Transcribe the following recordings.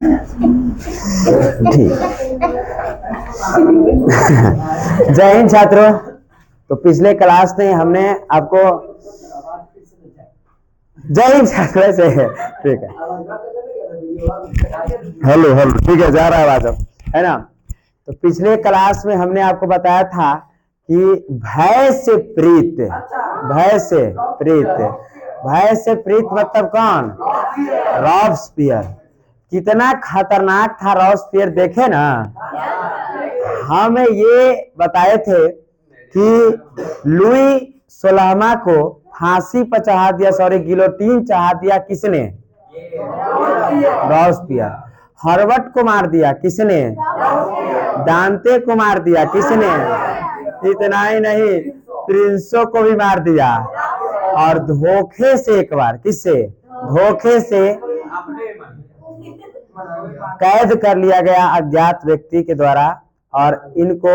ठीक। जय हिंद छात्रों। तो पिछले क्लास में हमने आपको जय हिंद छात्रों से ठीक है। हेलो हेलो ठीक है, जा रहा है आवाज अब, है ना। तो पिछले क्लास में हमने आपको बताया था कि भय से प्रीत, भय से प्रीत, भय से प्रीत मतलब कौन? रॉबस्पियर। कितना खतरनाक था रॉबस्पियर, देखे ना। हम ये बताए थे कि लुई 16वां को फांसी पर चढ़ा दिया, सॉरी गिलोटीन चढ़ा दिया किसने? रॉबस्पियर। हर्बर्ट को मार दिया किसने? दांते को मार दिया किसने? इतना ही नहीं, प्रिंसो को भी मार दिया। और धोखे से एक बार, किससे? धोखे से कैद कर लिया गया अज्ञात व्यक्ति के द्वारा, और इनको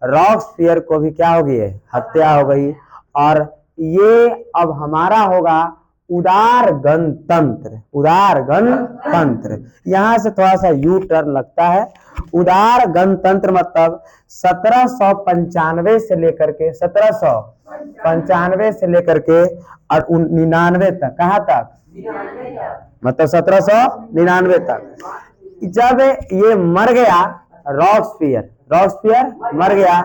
रॉबस्पियर को भी क्या हो गई? हत्या हो गई। और ये अब हमारा होगा उदार गणतंत्र। उदार गणतंत्र, यहां से थोड़ा सा यू टर्न लगता है। उदार गणतंत्र मतलब 1795 से लेकर के 1795 से लेकर के और 99 तक, कहां तक? मतलब 1799 तक। जब ये मर गया रॉबस्पियर, रॉबस्पियर मर गया,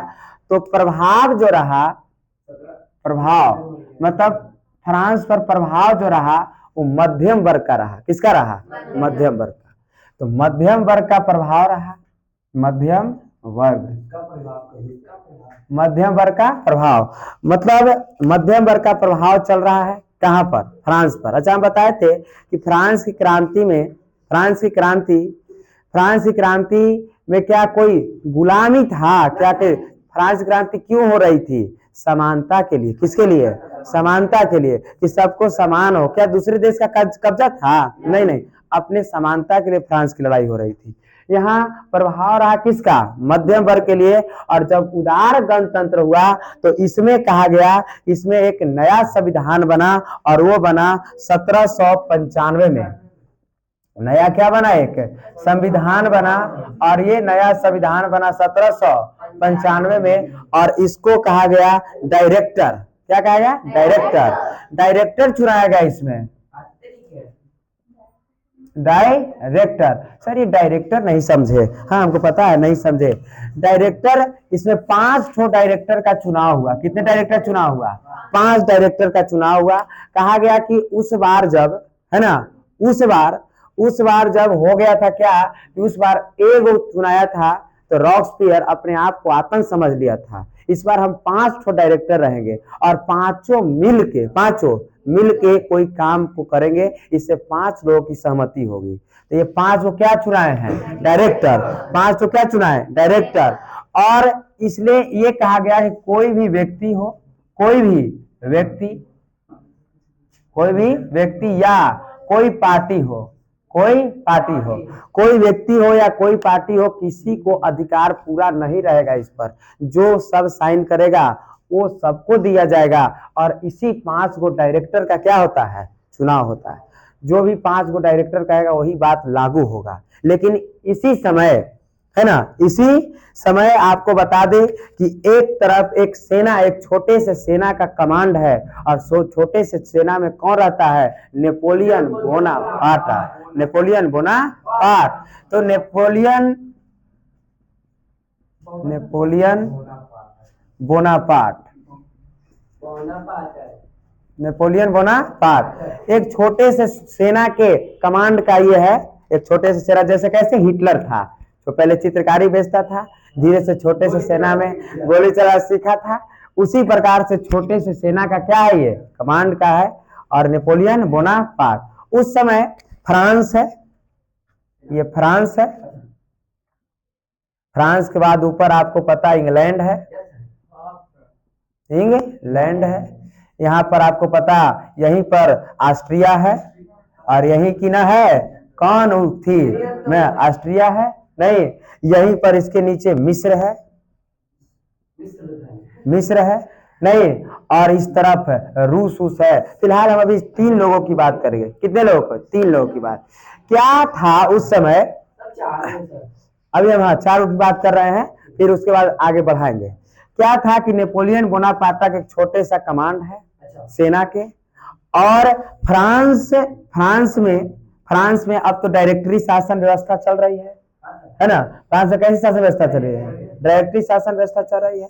तो प्रभाव जो रहा, प्रभाव मतलब फ्रांस पर प्रभाव जो रहा वो मध्यम वर्ग का रहा। किसका रहा? मध्यम वर्ग का। तो मध्यम वर्ग का प्रभाव रहा, मध्यम वर्ग, मध्यम वर्ग का प्रभाव मतलब मध्यम वर्ग का प्रभाव चल रहा है कहां पर? फ्रांस पर। अच्छा, हम बताए थे कि फ्रांस की क्रांति में, फ्रांस की क्रांति में क्या कोई गुलामी था क्या? कि फ्रांस की क्रांति क्यों हो रही थी? समानता के लिए। किसके लिए? समानता के लिए, कि सबको समान हो। क्या दूसरे देश का कब्जा था? नहीं नहीं, अपने समानता के लिए फ्रांस की लड़ाई हो रही थी। यहाँ प्रभाव रहा किसका? मध्यम वर्ग के लिए। और जब उदार गणतंत्र हुआ तो इसमें कहा गया, इसमें एक नया संविधान बना, और वो बना 1795 में। नया क्या बना? एक संविधान बना, और ये नया संविधान बना 1795 में। और इसको कहा गया डायरेक्टर। क्या कहा गया? डायरेक्टर। डायरेक्टर चुनाया गया इसमें, डायरेक्टर। सर ये डायरेक्टर नहीं समझे? हाँ हमको पता है नहीं समझे। डायरेक्टर, इसमें 5 डायरेक्टर का चुनाव हुआ। कितने डायरेक्टर चुनाव हुआ? 5 डायरेक्टर का चुनाव हुआ। कहा गया कि उस बार जब, है ना, उस बार जब हो गया था क्या कि उस बार एक चुनाया था, तो रॉबस्पियर अपने आप को आतंक समझ लिया था। इस बार हम 5 डायरेक्टर रहेंगे, और पांचों मिल के कोई काम को करेंगे। इससे 5 लोगों की सहमति होगी। तो ये 5 वो क्या चुनाए हैं? डायरेक्टर। 5 तो क्या चुनाए? डायरेक्टर। और इसलिए ये कहा गया है कोई भी व्यक्ति हो, कोई भी व्यक्ति या कोई पार्टी हो, कोई व्यक्ति हो या कोई पार्टी हो, किसी को अधिकार पूरा नहीं रहेगा इस पर। जो सब साइन करेगा वो सबको दिया जाएगा। और इसी 5 डायरेक्टर का क्या होता है? चुनाव होता है। जो भी 5 डायरेक्टर कहेगा वही बात लागू होगा। लेकिन इसी समय, है ना, इसी समय आपको बता दें कि एक तरफ एक सेना, एक छोटे से सेना का कमांड है, और छोटे से सेना में कौन रहता है? Napoleon Bonaparte. Napoleon Bonaparte. तो नेपोलियन बोनापार्ट एक छोटे से सेना के कमांड का ये है। एक छोटे से सेना, जैसे कैसे हिटलर था तो पहले चित्रकारी बेचता था, धीरे से छोटे से सेना में गोली चला सीखा था। उसी प्रकार से छोटे से सेना का क्या है? ये कमांड का है। और नेपोलियन बोनापार्ट उस समय फ्रांस है, ये फ्रांस है। फ्रांस के बाद ऊपर आपको पता इंग्लैंड है, इंग्लैंड है। यहाँ पर आपको पता यहीं पर ऑस्ट्रिया है, और यहीं की ना है कौन थी? मैं ऑस्ट्रिया है नहीं, यहीं पर इसके नीचे मिस्र है, नहीं, और इस तरफ रूस है। फिलहाल हम अभी 3 लोगों की बात करेंगे। कितने लोगों को? 3 लोगों की बात। क्या था उस समय? अभी हम 4 की बात कर रहे हैं, फिर उसके बाद आगे बढ़ाएंगे। क्या था कि नेपोलियन बोनापार्ट एक छोटे सा कमांड है सेना के, और फ्रांस में अब तो डायरेक्टरी शासन व्यवस्था चल रही है ना। फ्रांस में कैसी शासन व्यवस्था चल रही है? डायरेक्टरी शासन व्यवस्था चल रही है,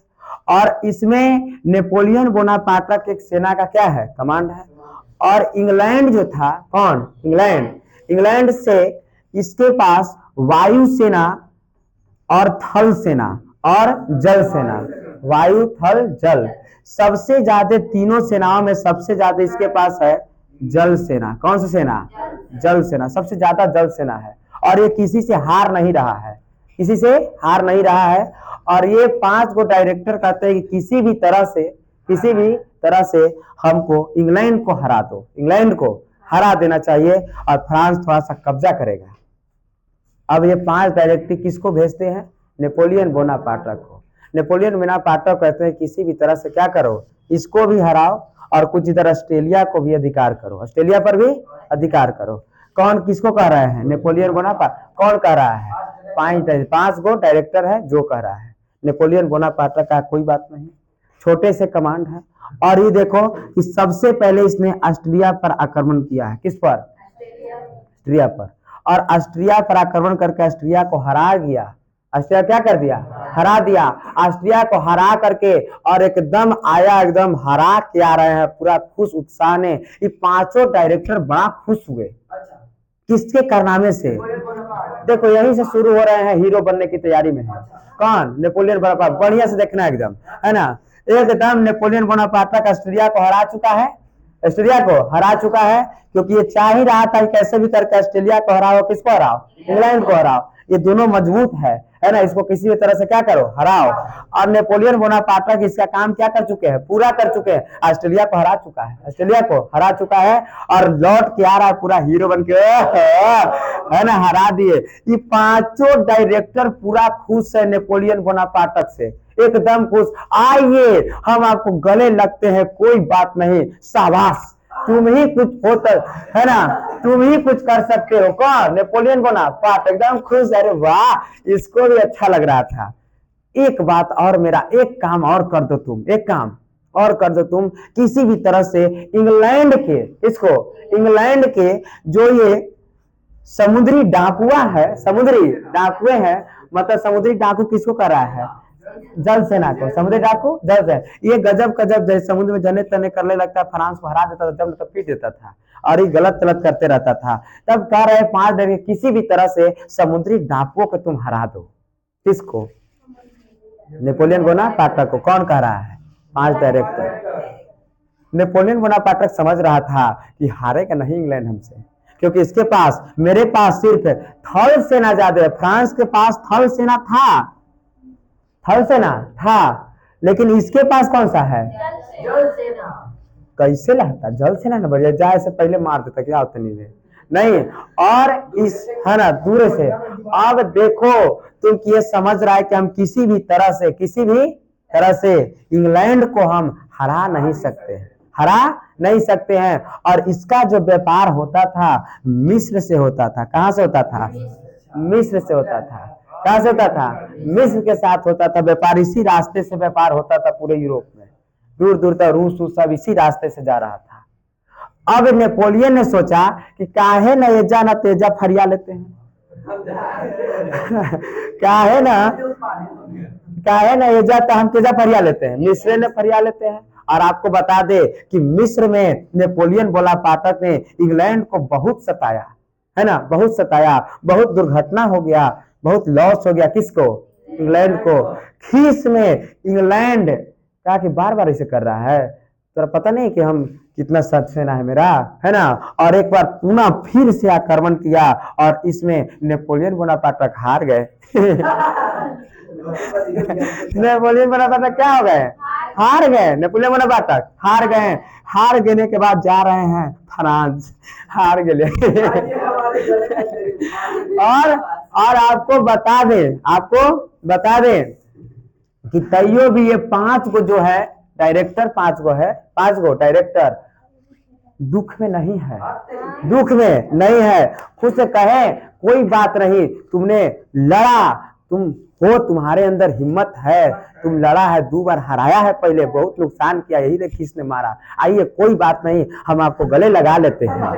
और इसमें नेपोलियन बोनापार्ट एक सेना का क्या है, कमांड है। और इंग्लैंड जो था, कौन? इंग्लैंड से इसके पास वायु सेना और थल सेना और जल सेना, वायु थल जल, सबसे ज्यादा तीनों सेनाओं में सबसे ज्यादा इसके पास है जल सेना। कौन सी सेना? जल सेना, सबसे ज्यादा जल सेना है। और ये किसी से हार नहीं रहा है, किसी से हार नहीं रहा है। और ये 5 को डायरेक्टर कहते हैं कि किसी भी तरह से हमको इंग्लैंड को हरा दो, इंग्लैंड को हरा देना चाहिए, और फ्रांस थोड़ा सा कब्जा करेगा। अब ये 5 डायरेक्टिव किसको भेजते हैं? नेपोलियन बोनापार्ट को। नेपोलियन बोनापार्ट कहते हैं किसी भी तरह से क्या करो, इसको भी हराओ, और कुछ इधर ऑस्ट्रेलिया को भी अधिकार करो, ऑस्ट्रेलिया पर भी अधिकार करो। कौन किसको कह रहे हैं? Napoleon Bonaparte. कौन कह रहा है? 5 गो डायरेक्टर है जो कह रहा है। नेपोलियन बोनापार्ट का कोई बात नहीं, छोटे से कमांड है। और ये देखो कि सबसे पहले इसने ऑस्ट्रिया पर आक्रमण किया है। किस पर? ऑस्ट्रिया पर। और ऑस्ट्रिया पर आक्रमण करके ऑस्ट्रिया को हरा दिया। ऑस्ट्रिया क्या कर दिया? हरा दिया। ऑस्ट्रिया को हरा करके और एकदम आया, एकदम हरा के आ रहे हैं पूरा खुश उत्साह ने। ये 5 डायरेक्टर बड़ा खुश हुए। किसके कारनामे से? देखो यहीं से शुरू हो रहे हैं, हीरो बनने की तैयारी में है। कौन? Napoleon Bonaparte. बढ़िया से देखना एकदम, है ना। एकदम नेपोलियन बोनापार्ट ऑस्ट्रिया को हरा चुका है, ऑस्ट्रिया को हरा चुका है, क्योंकि ये चाह ही रहा था कि कैसे भी करके ऑस्ट्रेलिया को हराओ। किसको हराओ? इंग्लैंड को हराओ। ये दोनों मजबूत है ना, इसको किसी भी तरह से क्या करो, हराओ। और नेपोलियन बोनापार्ट इसका काम क्या कर चुके हैं? पूरा कर चुके हैं। ऑस्ट्रेलिया को हरा चुका है, ऑस्ट्रेलिया को हरा चुका है, और लौट के आ रहा है पूरा हीरो बन के, है ना, हरा दिए। ये 5 डायरेक्टर पूरा खुश है नेपोलियन बोनापार्ट से, एकदम खुश। आइए हम आपको गले लगते हैं, कोई बात नहीं, शाबाश, तुम ही कुछ होता है ना, तुम ही कुछ कर सकते हो। कौन? नेपोलियन बोनापार्ट एकदम खुश। अरे वाह, इसको भी अच्छा लग रहा था। एक बात और, मेरा एक काम और कर दो तुम, एक काम और कर दो तुम, किसी भी तरह से इंग्लैंड के, इसको इंग्लैंड के जो ये समुद्री डाकुआ है, समुद्री डाकुए हैं, मतलब समुद्री डाकू किसको कर रहा है? जल सेना को। समुद्री डाकू जल सेना। ये गजब जैसे समुद्र में जने तने करने लगता, फ्रांस को हरा देता था, जब तो पीट देता था, और ये गलत करते रहता था। तब कह रहे 5 डायरेक्टर किसी भी तरह से समुद्री डाकुओं को तुम हरा दो। किसको? नेपोलियन बोनापार्ट को। कौन कह रहा है? 5 डायरेक्टर। नेपोलियन बोनापार्ट समझ रहा था कि हारेगा नहीं इंग्लैंड हमसे, क्योंकि इसके पास, मेरे पास सिर्फ थल सेना ज्यादा है। फ्रांस के पास थल सेना था, थल सेना था, लेकिन इसके पास कौन सा है? जल सेना। कैसे लगता? जल सेना ना बढ़िया, जाए से पहले मार देता, क्या होता नहीं। और इस, है ना, दूर से। अब देखो तुम कि ये समझ रहा है कि हम किसी भी तरह से इंग्लैंड को हम हरा नहीं सकते हैं। और इसका जो व्यापार होता था मिस्र से होता था। कहां से होता था? मिस्र से होता था। कहां से होता था? मिस्र के साथ होता था व्यापार। इसी रास्ते से व्यापार होता था पूरे यूरोप में, दूर दूर तक रूस सब इसी रास्ते से जा रहा था। अब नेपोलियन ने सोचा कि काहे न एजा न तेजा फरिया लेते हैं, काहे न एजा तो हम तेजा फरिया लेते हैं, मिस्र ने फरिया लेते हैं। और आपको बता दे कि मिस्र में नेपोलियन बोनापार्ट ने इंग्लैंड को बहुत सताया, है ना, बहुत सताया, बहुत दुर्घटना हो गया, बहुत लॉस हो गया। किसको? इंग्लैंड को। खीस में इंग्लैंड कहा कि बार बार इसे कर रहा है, तो पता नहीं कि हम कितना सख्त सेना है मेरा, है ना। और एक बार पुनः फिर से आक्रमण किया, और इसमें नेपोलियन बोनापार्ट हार गए। नेपोलियन बोनापार्ट क्या हो गए? हार गए। नेपोलियन बोनापार्ट हार गए। हार गए के बाद जा रहे हैं फ्रांस, हार गए। और आपको बता दें कि तैयो भी ये 5 को जो है डायरेक्टर, 5 गो है, 5 गो डायरेक्टर, दुख में नहीं है, दुख में नहीं है। खुद से कहे कोई बात नहीं, तुमने लड़ा, तुम हो, तुम्हारे अंदर हिम्मत है, तुम लड़ा है, 2 बार हराया है, पहले बहुत नुकसान किया, यही देखिए किसने मारा। आइए कोई बात नहीं, हम आपको गले लगा लेते हैं।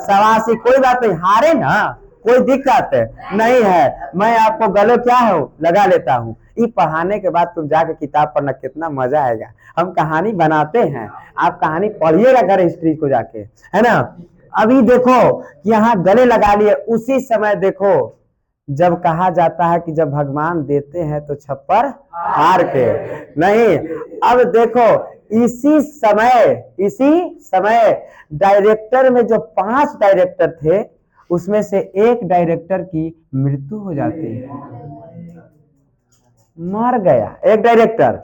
सवासी कोई बात नहीं, हारे ना, कोई दिक्कत नहीं है, मैं आपको गले क्या हूँ लगा लेता हूँ। ये पढ़ाने के बाद तुम जाके किताब पढ़ना, कितना मजा आएगा। हम कहानी बनाते हैं, आप कहानी पढ़िएगा घर हिस्ट्री को जाके, है ना। अभी देखो यहाँ गले लगा लिए, उसी समय देखो जब कहा जाता है कि जब भगवान देते हैं तो छप्पर हार के नहीं। अब देखो इसी समय डायरेक्टर में जो 5 डायरेक्टर थे, उसमें से एक डायरेक्टर की मृत्यु हो जाती है, मर गया एक डायरेक्टर।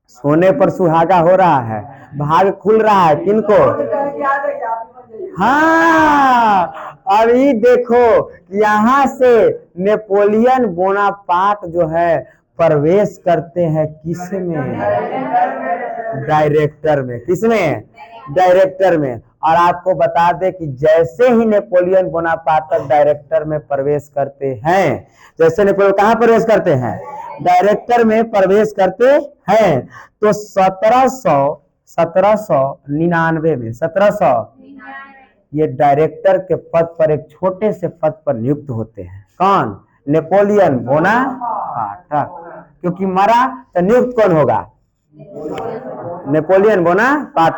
सोने पर सुहागा हो रहा है, भाग खुल रहा है किनको? हाँ, अभी देखो यहाँ से नेपोलियन बोनापार्ट जो है प्रवेश करते हैं किसमें? डायरेक्टर में। किसमें? डायरेक्टर में। और आपको बता दे कि जैसे ही नेपोलियन बोनापार्ट डायरेक्टर में प्रवेश करते हैं, जैसे नेपोलियन कहाँ प्रवेश करते हैं? डायरेक्टर में प्रवेश करते हैं, तो 1799 में 1700 ये डायरेक्टर के पद पर, एक छोटे से पद पर नियुक्त होते हैं। कौन? Napoleon Bonaparte. क्योंकि मरा तो नियुक्त कौन होगा? Napoleon Bonaparte.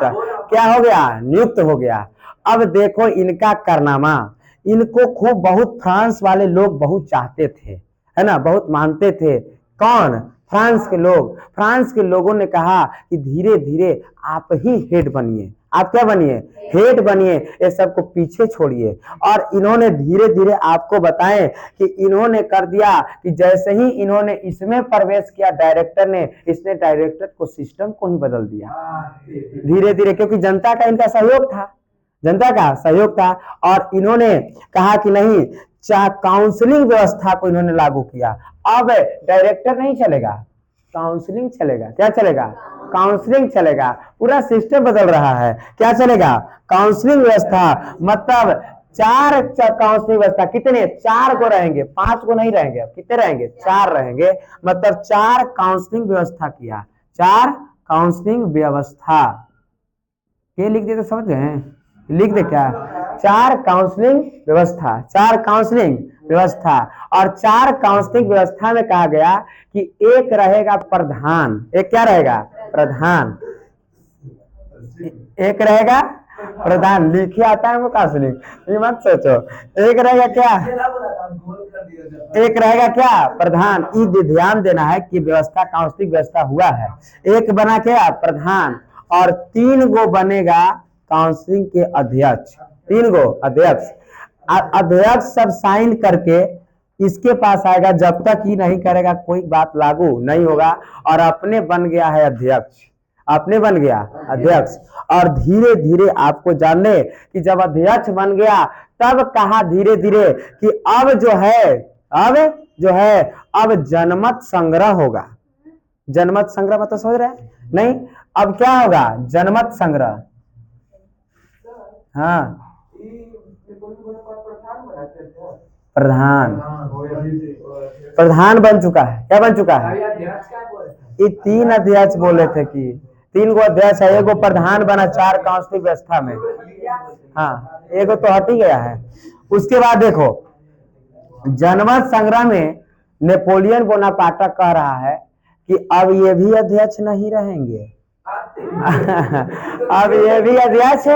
क्या हो गया? नियुक्त हो गया। अब देखो इनका कारनामा, इनको खूब बहुत फ्रांस वाले लोग बहुत चाहते थे, है ना, बहुत मानते थे। कौन? फ्रांस के लोग। फ्रांस के लोगों ने कहा कि धीरे धीरे आप ही हेड बनिए। आप क्या बनिए? हेड बनिए, ये सबको पीछे छोड़िए। और इन्होंने धीरे धीरे आपको बताएं कि इन्होंने कर दिया कि जैसे ही इन्होंने इसमें प्रवेश किया डायरेक्टर ने, इसने डायरेक्टर को सिस्टम को ही बदल दिया धीरे धीरे, क्योंकि जनता का इनका सहयोग था, जनता का सहयोग था। और इन्होंने कहा कि नहीं, चाहे काउंसलिंग व्यवस्था को इन्होंने लागू किया। अब डायरेक्टर नहीं चलेगा, काउंसलिंग चलेगा। क्या चलेगा? काउंसलिंग चलेगा। पूरा सिस्टम बदल रहा है। क्या चलेगा? काउंसलिंग व्यवस्था। मतलब 4 काउंसलिंग व्यवस्था। कितने? 4 को रहेंगे, 5 को नहीं रहेंगे। अब कितने रहेंगे? 4 रहेंगे। मतलब 4 काउंसलिंग व्यवस्था किया। 4 काउंसलिंग व्यवस्था के लिख दिए तो समझ गए? लिख दे क्या? 4 काउंसलिंग व्यवस्था, 4 काउंसलिंग व्यवस्था। और 4 काउंसलिंग व्यवस्था में कहा गया कि एक रहेगा प्रधान। एक क्या रहेगा? प्रधान। एक रहेगा प्रधान। लिखे आता है वो काउंसलिंग, ये मत सोचो। एक रहेगा क्या? एक रहेगा क्या? प्रधान। ये ध्यान देना है कि व्यवस्था काउंसलिंग व्यवस्था हुआ है। एक बना क्या? प्रधान। और 3 गो बनेगा काउंसलिंग के अध्यक्ष। 3 गो अध्यक्ष। अध्यक्ष सब साइन करके इसके पास आएगा, जब तक ही नहीं करेगा कोई बात लागू नहीं होगा। और अपने बन गया है अध्यक्ष, अपने बन गया अध्यक्ष। और धीरे धीरे आपको जान ले कि जब अध्यक्ष बन गया, तब कहा धीरे धीरे कि अब जो है अब जनमत संग्रह होगा। जनमत संग्रह मतलब समझ रहे हैं? नहीं, अब क्या होगा? जनमत संग्रह। हाँ, प्रधान बन चुका है। क्या बन चुका है? ये 3 अध्यक्ष बोले थे कि 3 गो अध्यक्ष है, 1 गो प्रधान बना 4 काउंसलिंग व्यवस्था में। हाँ, 1 गो तो हट ही गया है। उसके बाद देखो जनमत संग्रह में नेपोलियन बोनापार्ट कह रहा है कि अब ये भी अध्यक्ष नहीं रहेंगे। अब ये भी अध्यक्ष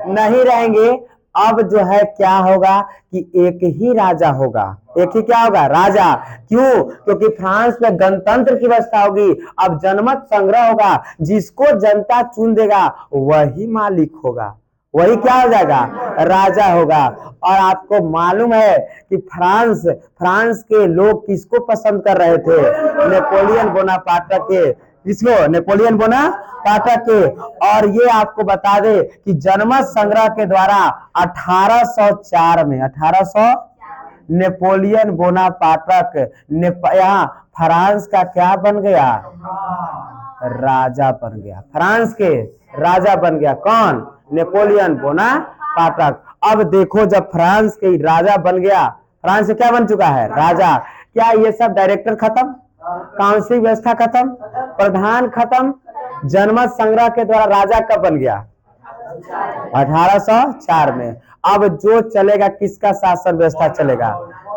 नहीं रहेंगे। अब जो है क्या होगा कि एक ही राजा होगा। एक ही क्या होगा? राजा। क्यों? क्योंकि फ्रांस में गणतंत्र की व्यवस्था होगी। अब जनमत संग्रह होगा, जिसको जनता चुन देगा वही मालिक होगा, वही क्या हो जाएगा? राजा होगा। और आपको मालूम है कि फ्रांस के लोग किसको पसंद कर रहे थे? नेपोलियन बोनापार्ट के। किसको? नेपोलियन बोनापार्ट के। और ये आपको बता दे कि जनमत संग्रह के द्वारा 1804 में 1800 नेपोलियन बोनापार्ट यहाँ फ्रांस का क्या बन गया? राजा बन गया। फ्रांस के राजा बन गया। कौन? Napoleon Bonaparte. अब देखो जब फ्रांस के राजा बन गया, फ्रांस से क्या बन चुका है? राजा। क्या ये सब डायरेक्टर खत्म, काउंसिल व्यवस्था खत्म, प्रधान खत्म, जनमत संग्रह के द्वारा राजा कब बन गया? 1804 में। अब जो चलेगा किसका शासन व्यवस्था चलेगा?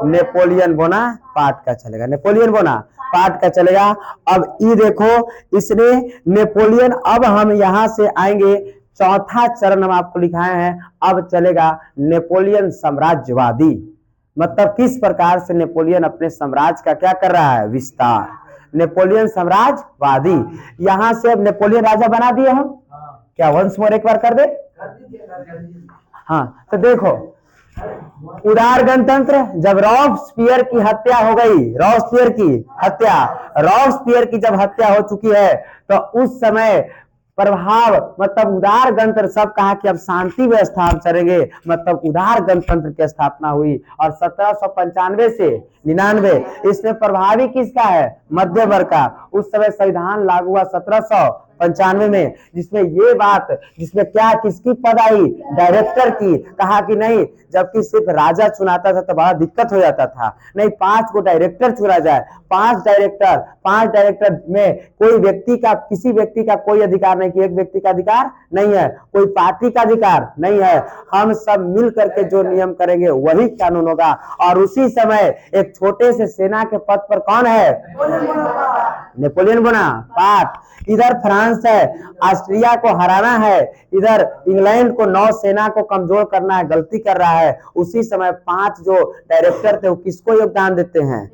नेपोलियन बोनापार्ट का चलेगा, नेपोलियन बोनापार्ट का चलेगा। अब ये देखो इसने नेपोलियन, अब हम यहां से आएंगे, चौथा चरण हम आपको लिखाए हैं। अब चलेगा नेपोलियन साम्राज्यवादी, मतलब किस प्रकार से नेपोलियन अपने साम्राज्य का क्या कर रहा है? विस्तार। नेपोलियन साम्राज्यवादी, यहां से अब नेपोलियन राजा बना दिए हम। क्या वंस मोर एक बार कर दे? हाँ, तो देखो उदार गणतंत्र, जब रॉबस्पियर की हत्या हो गई, रॉबस्पियर की जब हत्या हो चुकी है, तो उस समय प्रभाव, मतलब उदार गणतंत्र, सब कहा कि अब शांति व्यवस्था हम चलेंगे, मतलब उदार गणतंत्र की स्थापना हुई। और 1795 से 99 इसमें प्रभावी किसका है? मध्य वर्ग का। उस समय संविधान लागू हुआ 1795 में, जिसमें ये बात, जिसमें क्या किसकी पद आई? डायरेक्टर की। कहा कि नहीं, जबकि सिर्फ राजा चुनाता था तो बड़ा दिक्कत हो जाता था, नहीं 5 को डायरेक्टर चुना जाए। 5 डायरेक्टर में कोई व्यक्ति का, किसी व्यक्ति का कोई अधिकार नहीं, कि एक व्यक्ति का अधिकार नहीं है, कोई पार्टी का अधिकार नहीं है, हम सब मिल करके जो नियम करेंगे वही कानून होगा। और उसी समय एक छोटे से सेना के पद पर कौन है? Napoleon Bonaparte. इधर फ्रांस है, ऑस्ट्रिया को हराना है, इधर इंग्लैंड को नौसेना को कमजोर करना है, गलती कर रहा है। उसी समय 5 जो डायरेक्टर थे वो किसको योगदान देते हैं?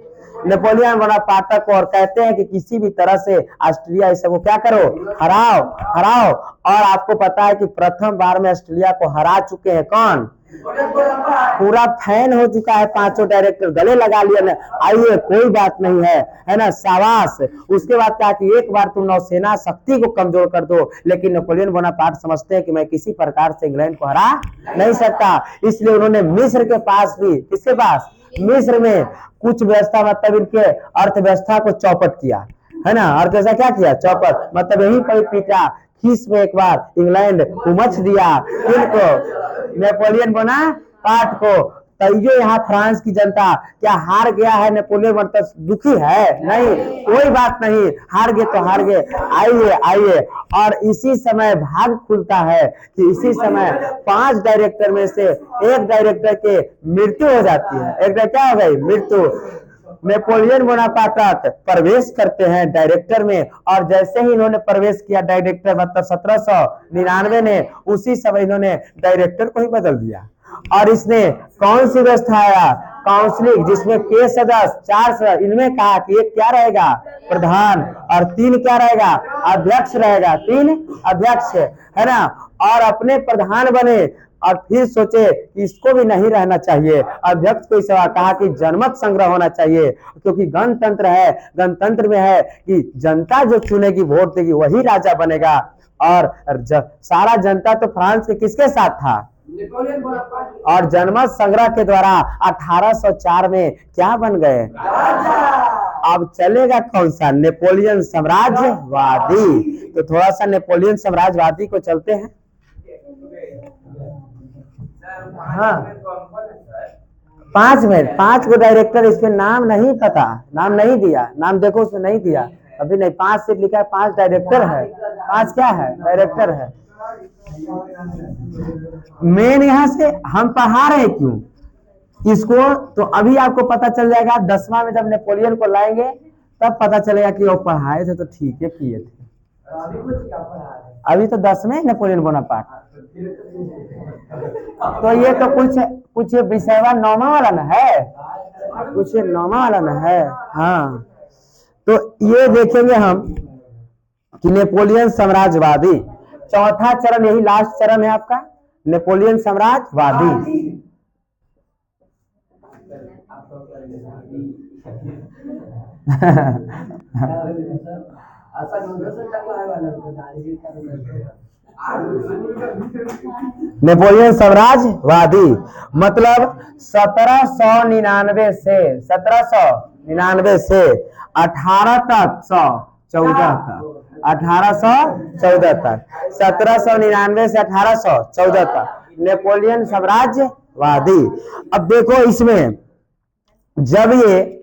नेपोलियन बोनापार्ट को। और कहते हैं कि किसी भी तरह से ऑस्ट्रिया इसे को क्या करो? हराओ। और आपको पता है कि प्रथम बार में ऑस्ट्रिया को हरा चुके हैं कौन? पूरा फैन हो चुका है, 5 डायरेक्टर गले लगा लिया ना, आइए कोई बात नहीं है ना, शाबाश। उसके बाद कहा कि एक बार तुम नौसेना शक्ति को कमजोर कर दो, लेकिन नेपोलियन बोनापार्ट समझते हैं कि मैं किसी प्रकार से इंग्लैंड को हरा नहीं सकता, इसलिए उन्होंने मिस्र के पास भी, किसके पास? मिस्र में कुछ व्यवस्था, मतलब इनके अर्थव्यवस्था को चौपट किया, है ना। अर्थव्यवस्था क्या किया? चौपट, मतलब यही पर पीटा, खीस में एक बार इंग्लैंड उमच दिया इनको, नेपोलियन बोनापार्ट को। तैयो यहाँ फ्रांस की जनता क्या हार गया है? नेपोलियन मतलब दुखी है? नहीं, कोई बात नहीं, हार गए तो हार गए, आइए। और इसी समय भाग खुलता है कि इसी समय 5 डायरेक्टर में से एक डायरेक्टर के मृत्यु हो जाती है। एक क्या हो गई? मृत्यु। नेपोलियन बोनापार्ट प्रवेश करते हैं डायरेक्टर में, और जैसे ही इन्होंने प्रवेश किया डायरेक्टर, मतलब 1799 ने, उसी समय इन्होंने डायरेक्टर को ही बदल दिया। और इसने कौन सी व्यवस्था आया? काउंसिलिंग, जिसमें के सदस्य 4 सदस्य, इनमें कहा कि एक क्या रहेगा? प्रधान, और 3 क्या रहेगा? अध्यक्ष रहेगा, 3 अध्यक्ष, है ना। और अपने प्रधान बने, और फिर सोचे कि इसको भी नहीं रहना चाहिए, अध्यक्ष को इस कहा कि जनमत संग्रह होना चाहिए, क्योंकि गणतंत्र है, गणतंत्र में है कि जनता जो चुनेगी, वोट देगी, वही राजा बनेगा। और सारा जनता तो फ्रांस के किसके साथ था? और जनमत संग्रह के द्वारा 1804 में क्या बन गए? अब चलेगा कौन सा? नेपोलियन साम्राज्यवादी। तो थोड़ा सा नेपोलियन साम्राज्यवादी को चलते हैं। हाँ, 5 में 5 को डायरेक्टर, इसमें नाम नहीं पता, नाम नहीं दिया, नाम देखो उसमें नहीं दिया अभी, नहीं 5 से लिखा है, 5 डायरेक्टर है, 5 क्या है? डायरेक्टर है। मेन यहाँ से हम पढ़ा रहे क्यों इसको, तो अभी आपको पता चल जाएगा। 10वां में जब नेपोलियन को लाएंगे तब पता चलेगा कि वो पढ़ाए थे तो ठीक है किए थे। अभी तो 10 में नेपोलियन बोनापार्ट, तो ये तो कुछ विषयवा 9वां वाला ना है, कुछ 9वां वाला ना है। हाँ, तो ये देखेंगे हम कि नेपोलियन साम्राज्यवादी, चौथा चरण, यही लास्ट चरण है आपका, नेपोलियन साम्राज्यवादी। नेपोलियन साम्राज्यवादी मतलब 1799 से 18 तक 14 तक 1814 तक, 1799 से 1814 तक नेपोलियन साम्राज्यवादी। अब देखो इसमें जब ये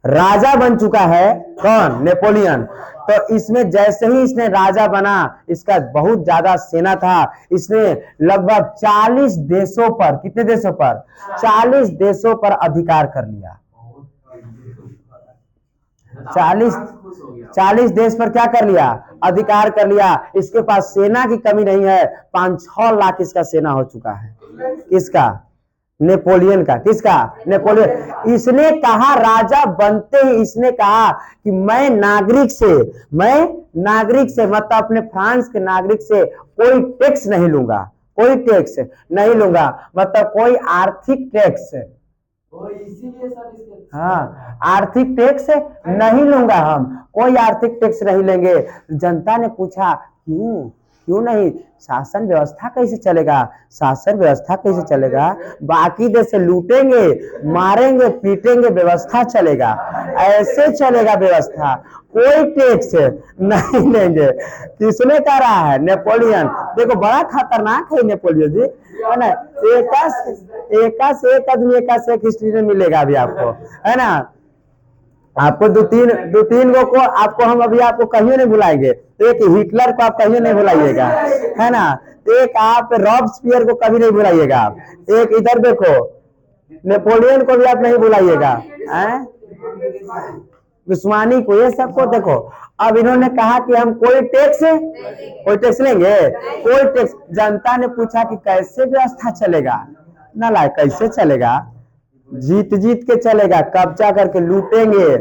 राजा बन चुका है कौन, नेपोलियन, तो इसमें जैसे ही इसने राजा बना, इसका बहुत ज्यादा सेना था, इसने लगभग 40 देशों पर, कितने देशों पर, 40 देशों पर अधिकार कर लिया। 40 देश पर क्या कर लिया, अधिकार कर लिया। इसके पास सेना की कमी नहीं है, 5-6 लाख इसका सेना हो चुका है। किसका, नेपोलियन का। किसका, नेपोलियन। इसने कहा राजा बनते ही इसने कहा कि मैं नागरिक से मतलब अपने फ्रांस के नागरिक से कोई टैक्स नहीं लूंगा, कोई टैक्स नहीं लूंगा, मतलब कोई आर्थिक टैक्स, हाँ आर्थिक टैक्स नहीं लूंगा, हम कोई आर्थिक टैक्स नहीं लेंगे। जनता ने पूछा क्यों नहीं, शासन व्यवस्था कैसे चलेगा, शासन व्यवस्था कैसे चलेगा, बाकी देश से लूटेंगे, मारेंगे, पीटेंगे, व्यवस्था चलेगा, ऐसे चलेगा व्यवस्था, कोई टैक्स नहीं लेंगे। किसने कह रहा है, नेपोलियन। देखो बड़ा खतरनाक है नेपोलियन जी, है ना। एक से एक आदमी, एक से एक हिस्ट्री में मिलेगा अभी आपको, है ना। आपको दो तीन गो को आपको हम अभी आपको कहीं नहीं बुलाएंगे। एक हिटलर को आप कहीं नहीं बुलाइएगा, है ना। एक आप रॉबस्पियर को कभी नहीं बुलाइएगा। एक इधर देखो नेपोलियन को भी आप नहीं बुलाइएगा, दुश्मनी को, ये सबको देखो। अब इन्होंने कहा कि हम कोई टैक्स लेंगे, कोई टैक्स। जनता ने पूछा कि कैसे व्यवस्था चलेगा, ना लाए कैसे चलेगा, जीत के चलेगा, कब्जा करके लूटेंगे।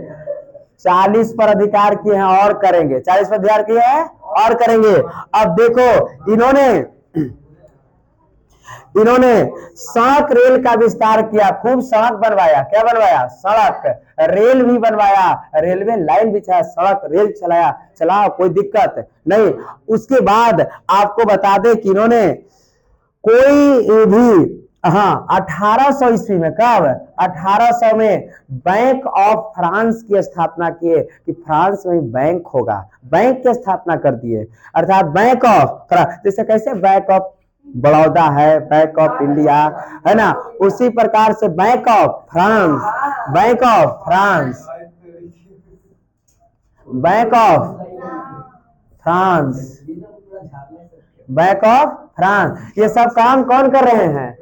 40 पर अधिकार किए हैं और करेंगे, 40 पर अधिकार किए हैं और करेंगे। अब देखो इन्होंने सड़क रेल का विस्तार किया, खूब सड़क बनवाया। क्या बनवाया, सड़क, रेल भी बनवाया, रेलवे लाइन बिछाया, सड़क रेल चलाओ, कोई दिक्कत नहीं। उसके बाद आपको बता दें कि इन्होंने कोई भी, हाँ 1800 ईस्वी में, कब, 1800 में बैंक ऑफ फ्रांस की स्थापना किए कि फ्रांस में बैंक होगा, बैंक की स्थापना कर दिए। अर्थात बैंक ऑफ फ्रांस, जैसे कैसे बैंक ऑफ बड़ौदा है, बैंक ऑफ इंडिया, है ना, उसी प्रकार से bank of France, bank of France, bank of France, bank of France. ये सब काम कौन कर रहे हैं,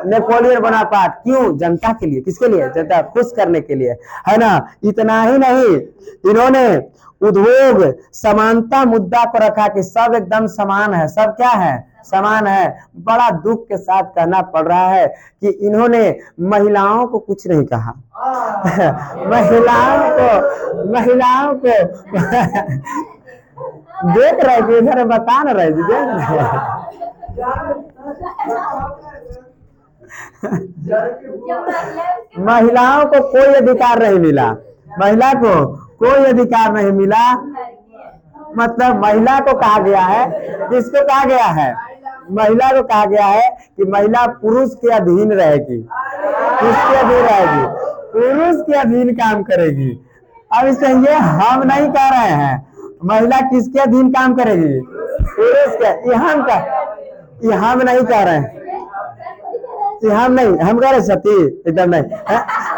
नेपोलियन बोनापार्ट। क्यों, जनता के लिए। किसके लिए, जनता खुश करने के लिए, है ना। इतना ही नहीं, इन्होंने उद्योग समानता मुद्दा को रखा कि सब एकदम समान है, सब क्या है, समान है। बड़ा दुख के साथ कहना पड़ रहा है कि इन्होंने महिलाओं को कुछ नहीं कहा। महिलाओं को देख रहे थे इधर, बता न रहे थे, देख रहे। महिलाओं को कोई अधिकार नहीं मिला, महिला को कोई अधिकार नहीं मिला। मतलब महिला को कहा गया है, किसको कहा गया है, महिला को कहा गया है कि महिला पुरुष के अधीन रहेगी, किसके अधीन रहेगी, पुरुष के अधीन काम करेगी। अब इससे ये हम नहीं कह रहे हैं, महिला किसके अधीन काम करेगी, पुरुष के। ये हम नहीं कह रहे हैं, ये हम नहीं, हम कह रहे सती एकदम नहीं,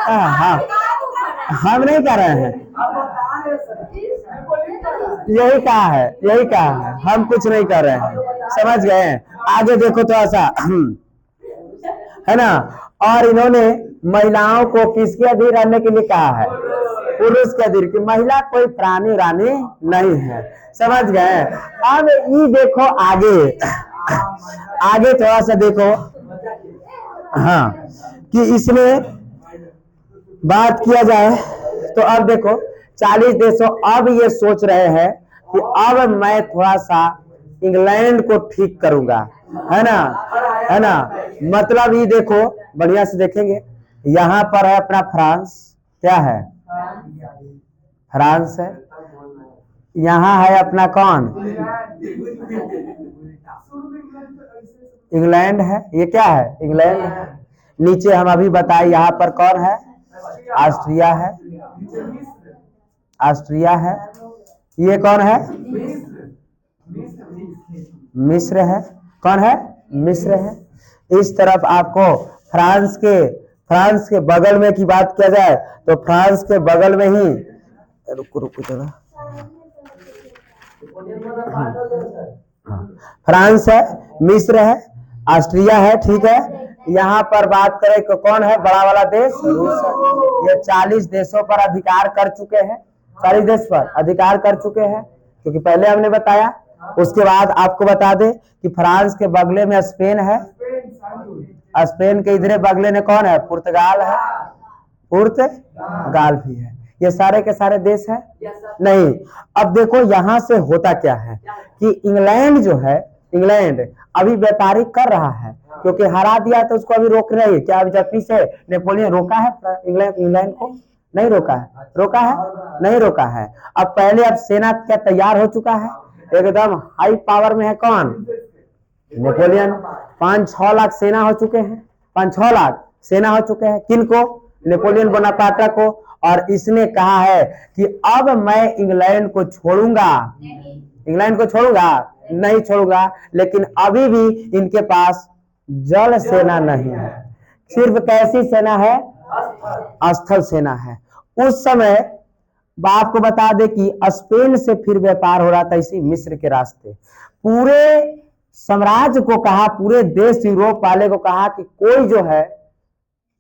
हाँ हम नहीं कह रहे हैं, यही कहा है, हम कुछ नहीं कर रहे हैं, समझ गए। आगे देखो थोड़ा सा, है ना। और इन्होंने महिलाओं को किसके अधीन रहने के लिए कहा है, पुरुष के अधीन, की महिला कोई प्राणी रानी नहीं है, समझ गए। अब ये देखो आगे थोड़ा सा देखो, हाँ, कि इसमें बात किया जाए तो अब देखो 40 देशों, अब ये सोच रहे हैं कि अब मैं थोड़ा सा इंग्लैंड को ठीक करूंगा, है ना। मतलब ये देखो बढ़िया से देखेंगे, यहाँ पर है अपना फ्रांस, क्या है, फ्रांस है। यहाँ है अपना कौन, इंग्लैंड है, ये क्या है, इंग्लैंड है। नीचे हम अभी बताए यहाँ पर कौन है, ऑस्ट्रिया है, ये कौन है? मिस्र है। कौन है? मिस्र है। इस तरफ आपको फ्रांस के बगल में की बात किया जाए तो फ्रांस के बगल में ही, रुको रुको जरा, फ्रांस है, मिस्र है, ऑस्ट्रिया है, ठीक है। यहाँ पर बात करें तो कौन है बड़ा वाला देश? रूस है। ये 40 देशों पर अधिकार कर चुके हैं, 40 देश पर अधिकार कर चुके हैं, क्योंकि पहले हमने बताया। उसके बाद आपको बता दें कि फ्रांस के बगले में स्पेन है, स्पेन के इधर बगले में कौन है? पुर्तगाल है, पुर्तगाल भी है। ये सारे के सारे देश है नहीं। अब देखो यहां से होता क्या है कि इंग्लैंड जो है, इंग्लैंड अभी व्यापारिक कर रहा है, क्योंकि हरा दिया तो उसको अभी रोक रही है। क्या अभी जब से नेपोलियन रोका है इंग्लैंड को? नहीं रोका है। रोका है? नहीं रोका है। अब पहले अब सेना क्या तैयार हो चुका है, एकदम हाई पावर में है। कौन? नेपोलियन। 5-6 लाख सेना हो चुके हैं, 5-6 लाख सेना हो चुके हैं। किनको? नेपोलियन बोनापार्टा को। और इसने कहा है कि अब मैं इंग्लैंड को छोड़ूंगा, इंग्लैंड को छोड़ूंगा नहीं छोड़ूंगा। लेकिन अभी भी इनके पास जल सेना नहीं है, सिर्फ कैसी सेना है? स्थल सेना है। उस समय आपको बता दे कि स्पेन से फिर व्यापार हो रहा था इसी मिस्र के रास्ते। पूरे साम्राज्य को कहा, पूरे देश यूरोप वाले को कहा कि कोई जो है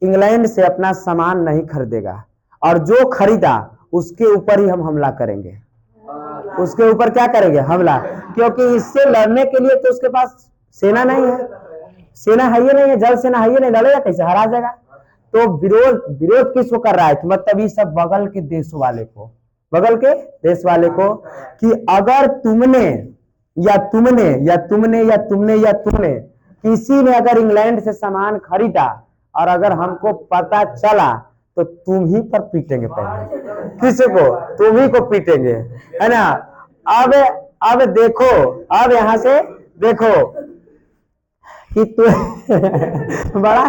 इंग्लैंड से अपना सामान नहीं खरीदेगा, और जो खरीदा उसके ऊपर ही हम हमला करेंगे। उसके ऊपर क्या करेंगे? हमला। क्योंकि इससे लड़ने के लिए तो उसके पास सेना नहीं है, सेना है ही नहीं है, जल सेना है ही नहीं, लड़ेगा कैसे? हरा जाएगा। तो विरोध किसको कर रहा है? कि मतलब ये सब बगल के देश वाले को, बगल के देश वाले को, कि अगर तुमने या तुमने या तुमने या तुमने या तुमने किसी ने अगर इंग्लैंड से सामान खरीदा और अगर हमको पता चला तो तुम ही पर पीटेंगे। पहले किसको? तुम ही को पीटेंगे, है ना। अब देखो, अब यहां से देखो कि तू बड़ा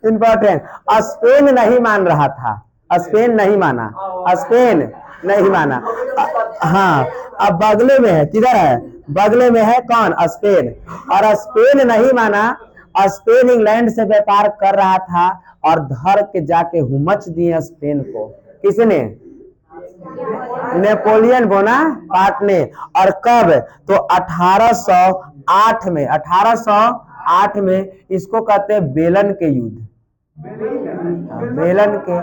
इंपॉर्टेंट। स्पेन नहीं मान रहा था, स्पेन नहीं माना, स्पेन नहीं माना। हाँ, अब बगले में है, किधर है? बगले में है कौन? स्पेन। और स्पेन नहीं माना। स्पेन इंग्लैंड से व्यापार कर रहा था और धर के जाके हुमच दिए स्पेन को। किसने? नेपोलियन बोनापार्ट ने। और कब? तो 1808 में, 1808 में इसको कहते हैं बेलन के युद्ध। बेलन के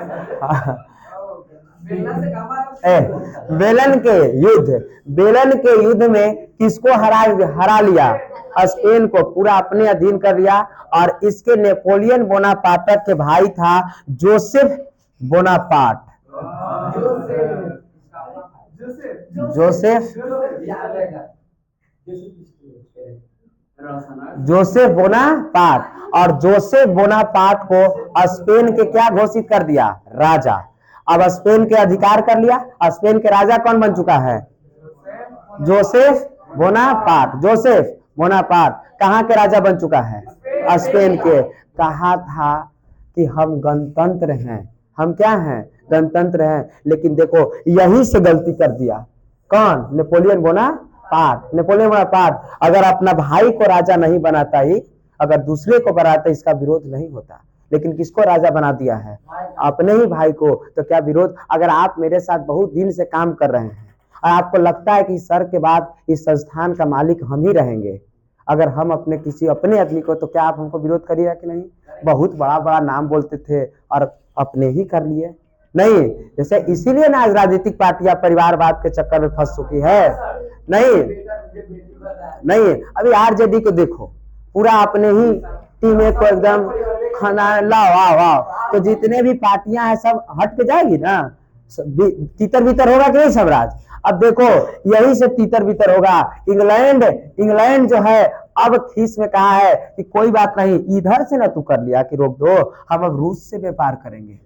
बेलन के युद्ध में किसको हरा लिया? स्पेन को पूरा अपने अधीन कर लिया। और इसके नेपोलियन बोनापार्ट के भाई था जोसेफ बोनापार्ट। Joseph Bonaparte. और जोसेफ बोनापार्ट को स्पेन के क्या घोषित कर दिया? राजा। अब स्पेन के अधिकार कर लिया। स्पेन के राजा कौन बन चुका है? Joseph Bonaparte. जोसेफ बोनापार्ट कहाँ के राजा बन चुका है? स्पेन के। कहा था कि हम गणतंत्र हैं, हम क्या हैं? गणतंत्र हैं। लेकिन देखो यही से गलती कर दिया। कौन? Napoleon Bonaparte. नेपोलियन बोनापार्ट अगर अपना भाई को राजा नहीं बनाता ही, अगर दूसरे को बनाता इसका विरोध नहीं होता। लेकिन किसको राजा बना दिया है? अपने ही भाई को। तो क्या विरोध? अगर आप मेरे साथ बहुत दिन से काम कर रहे हैं और आपको लगता है कि सर के बाद इस संस्थान का मालिक हम ही रहेंगे, अगर हम अपने किसी अपने आदमी को, तो क्या आप हमको विरोध करिएगा कि नहीं? बहुत बड़ा बड़ा नाम बोलते थे और अपने ही कर लिए। नहीं, जैसे इसीलिए ना आज राजनीतिक पार्टियां परिवारवाद के चक्कर में फंस चुकी है। नहीं, अभी आरजेडी को देखो, पूरा अपने ही टीमें को एकदम खाना लाओ वाओ। तो जितने भी पार्टियां हैं सब हट के जाएगी ना, तीतर भीतर होगा कि नहीं सब राज? अब देखो यही से तीतर भीतर होगा। इंग्लैंड जो है अब खीस में कहा है कि कोई बात नहीं, इधर से ना तू कर लिया कि रोक दो, हम अब रूस से व्यापार करेंगे।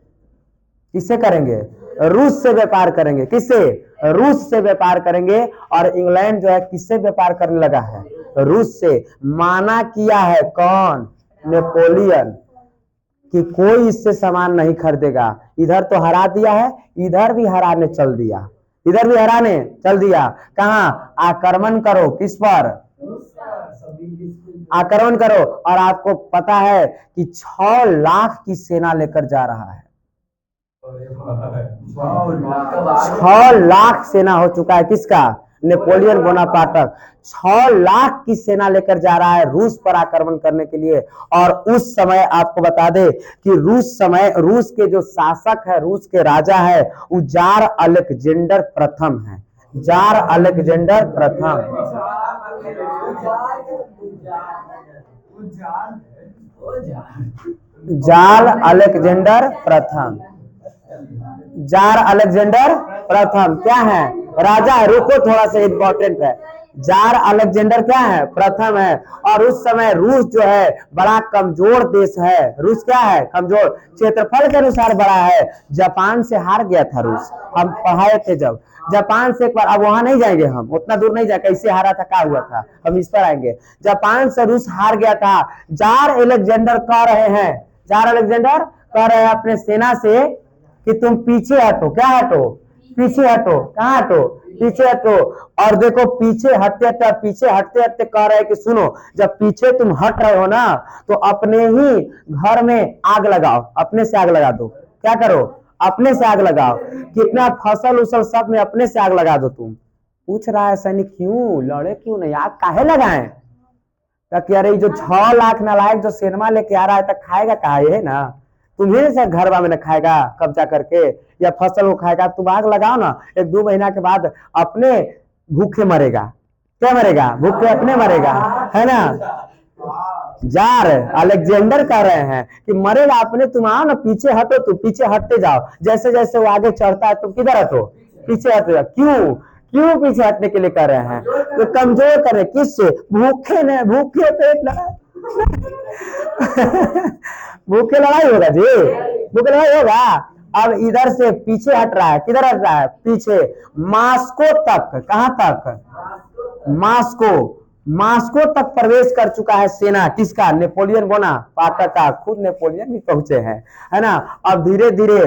किससे करेंगे? रूस से व्यापार करेंगे। किससे? रूस से व्यापार करेंगे। और इंग्लैंड जो है किससे व्यापार करने लगा है? रूस से। माना किया है कौन? नेपोलियन, कि कोई इससे सामान नहीं खरीदेगा। इधर तो हरा दिया है, इधर भी हराने चल दिया। इधर भी हराने चल दिया। कहाँ? आक्रमण करो, किस पर? आक्रमण करो। और आपको पता है कि 6 लाख की सेना लेकर जा रहा है। 6 लाख सेना हो चुका है, किसका? Napoleon Bonaparte. 6 लाख की सेना लेकर जा रहा है रूस पर आक्रमण करने के लिए। और उस समय आपको बता दे कि रूस के जो शासक है, रूस के राजा है, वो जार अलेक्जेंडर प्रथम है। जार अलेक्जेंडर प्रथम। जार अलेक्जेंडर प्रथम। जार अलेक्जेंडर प्रथम क्या है? राजा है। रुको, थोड़ा सा इंपॉर्टेंट है। जार अलेक्जेंडर क्या है? प्रथम है। और उस समय रूस जो है बड़ा कमजोर देश है। रूस क्या है? कमजोर। क्षेत्रफल के अनुसार बड़ा है। जापान से हार गया था रूस, हम पढ़ाए थे जब। जापान से एक बार, अब वहां नहीं जाएंगे, हम उतना दूर नहीं जाए, कैसे हारा था, क्या हुआ था, हम इस पर आएंगे। जापान से रूस हार गया था। जार अलेक्जेंडर कह रहे हैं, जार अलेक्जेंडर कह रहे हैं अपने सेना से कि तुम पीछे हटो। क्या हटो? पीछे हटो। कहाँ हटो? पीछे हटो। और देखो, पीछे हटते हटते कह रहे हैं कि सुनो, जब पीछे तुम हट रहे हो ना, तो अपने ही घर में आग लगाओ, अपने से आग लगा दो। क्या करो? अपने से आग लगाओ। कितना फसल उसल सब में अपने से आग लगा दो तुम। पूछ रहा है सैनिक, क्यों लड़े, क्यों नहीं, आग काहे लगाएं? कि अरे जो 6 लाख नालायक जो सिनेमा लेके आ रहा है, तो खाएगा कहा है ना, तुम्हें से घर में न खाएगा कब्जा करके, या फसल को खाएगा। तुम आग लगाओ ना, 1-2 महीना के बाद अपने भूखे मरेगा। क्या मरेगा? भूखे अपने मरेगा, है ना। जार अलेक्जेंडर कह रहे हैं कि मरेगा अपने, तुम आओ ना, पीछे हटो, तुम पीछे हटते जाओ। जैसे जैसे वो आगे चढ़ता है तुम किधर हटो? पीछे हटो। क्यों? क्यों पीछे हटने के लिए कर रहे हैं? तो कमजोर करे, किससे? भूखे ने, भूखे पेट लगा भूखे लड़ाई होगा जी, भूखे लड़ाई होगा। अब इधर से पीछे हट रहा है, किधर हट रहा है? पीछे। मास्को तक। कहां तक? मास्को। मास्को तक प्रवेश कर चुका है सेना, किसका? नेपोलियन बोनापार्ट का। खुद नेपोलियन भी पहुंचे हैं, है ना। अब धीरे धीरे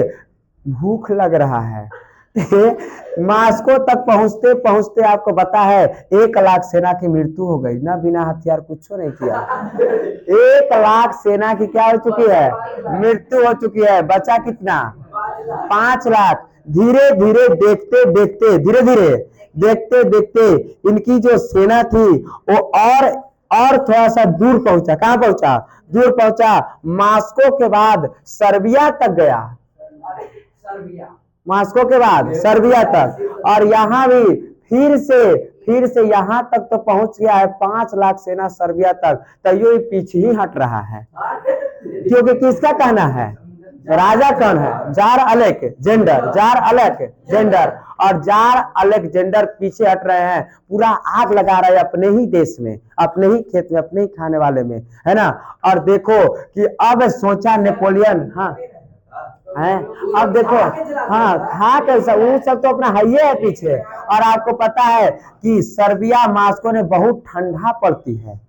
भूख लग रहा है मास्को तक पहुंचते पहुंचते आपको पता है 1 लाख सेना की मृत्यु हो गई ना, बिना हथियार कुछ नहीं किया। 1 लाख सेना की क्या हो चुकी है? मृत्यु हो चुकी है। बचा कितना? 5 लाख। धीरे धीरे देखते देखते, धीरे धीरे देखते देखते इनकी जो सेना थी वो और थोड़ा सा दूर पहुंचा। कहां पहुंचा? दूर पहुंचा। मास्को के बाद सर्बिया तक गया। मास्को के बाद सर्बिया तक। और यहाँ भी फिर से यहाँ तक तो पहुंच गया है 5 लाख सेना सर्बिया तक। तो ये पीछे ही हट रहा है, क्योंकि किसका कहना है? राजा कौन है? Jar Alexander. Jar Alexander. और जार अलेक्जेंडर पीछे हट रहे हैं, पूरा आग लगा रहे हैं अपने ही देश में, अपने ही खेत में, अपने ही खाने वाले में, है ना। और देखो कि अब सोचा नेपोलियन, हाँ है, अब देखो, हाँ खा कैसा, वो सब तो अपना है पीछे। और आपको पता है कि सर्बिया, मास्को ने बहुत ठंडा पड़ती है,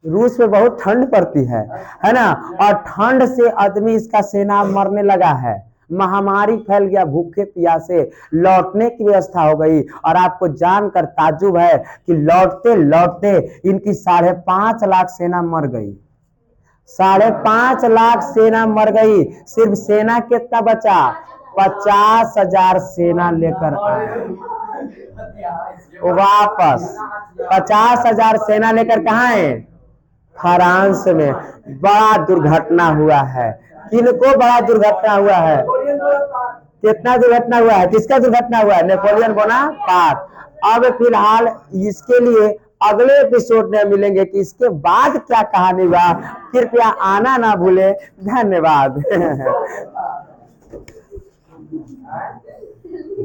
रूस में बहुत ठंड पड़ती है ना। और ठंड से आदमी, इसका सेना मरने लगा है। महामारी फैल गया, भूखे प्यासे लौटने की व्यवस्था हो गई। और आपको जानकर ताज्जुब है कि लौटते लौटते इनकी 5.5 लाख सेना मर गई। 5.5 लाख सेना मर गई। सिर्फ सेना कितना बचा? 50,000 सेना लेकर आए वापस। 50,000 सेना लेकर कहाँ है? फ्रांस में। बड़ा दुर्घटना हुआ है। किनको बड़ा दुर्घटना हुआ है? कितना दुर्घटना हुआ है? किसका दुर्घटना हुआ है? Napoleon Bonaparte. अब फिलहाल इसके लिए अगले एपिसोड में मिलेंगे कि इसके बाद क्या कहानी हुआ। कृपया आना ना भूले। धन्यवाद